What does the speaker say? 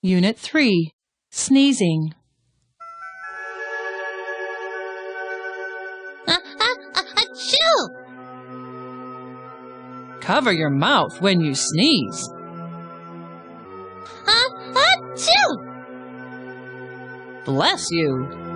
Unit 3. Sneezing. Achoo! Cover your mouth when you sneeze. Achoo! Bless you.